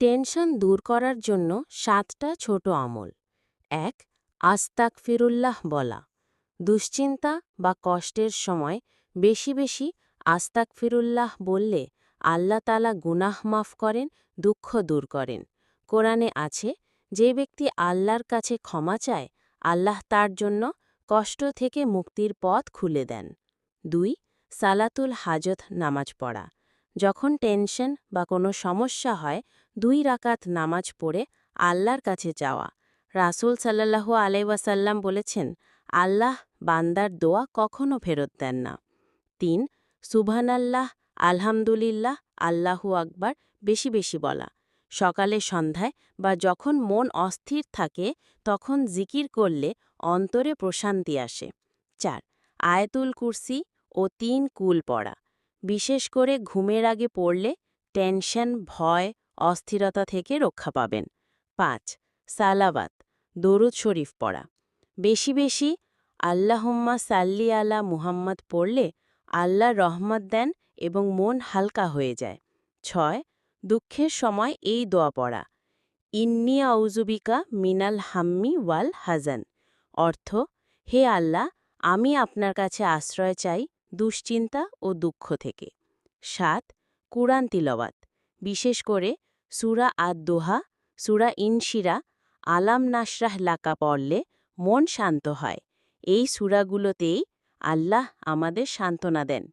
Tension দূর করার জন্য ৭টা ছোট আমল। ১. আস্তাগফিরুল্লাহ বলা। দুশ্চিন্তা বা কষ্টের সময় বেশি বেশি আস্তাগফিরুল্লাহ বললে আল্লাহ তাআলা গুনাহ মাফ করেন, দুঃখ দূর করেন। কোরআনে আছে, যে ব্যক্তি আল্লাহর কাছে ক্ষমা চায়, আল্লাহ তার জন্য কষ্ট থেকে মুক্তির পথ খুলে দেন। ২. সালাতুল হাজত নামাজ পড়া। যখন টেনশন বা কোনো সমস্যা হয়, ২ রাকাত নামাজ পড়ে আল্লাহর কাছে যাওয়া। রাসূল সাল্লাল্লাহু আলাইহি ওয়াসাল্লাম বলেছেন, আল্লাহ বান্দার দোয়া কখনো ফেরত দেন না। ৩. সুবহানাল্লাহ, আলহামদুলিল্লাহ, আল্লাহু আকবার বেশি বেশি বলা। সকালে সন্ধ্যায় বা যখন মন অস্থির থাকে তখন জিকির করলে অন্তরে প্রশান্তি আসে। ৪. আয়াতুল কুরসি ও ৩ কুল পড়া। বিশেষ করে ঘুমের আগে পড়লে টেনশন, ভয়, অস্থিরতা থেকে রক্ষা পাবেন। ৫. সালাওয়াত, দরুদ শরীফ পড়া। বেশি বেশি আল্লাহুম্মা সাল্লি আলা মুহাম্মদ পড়লে আল্লাহ রহমত দেন এবং মন হালকা হয়ে যায়। ৬. দুঃখের সময় এই দোয়া পড়া। ইন্নী আউযুবিকা মিনাল হাম্মি ওয়াল হাজান। অর্থ, হে আল্লাহ, আমি আপনার কাছে আশ্রয় চাই দুশ্চিন্তা ও দুঃখ থেকে। ৭. কুরআন তিলাওয়াত। বিশেষ করে সূরা আদ-দোহা, সূরা ইনশিরা, আলাম নাশরাহ লাকা পড়লে মন শান্ত হয়। এই সূরাগুলোতেই আল্লাহ আমাদের সান্ত্বনা দেন।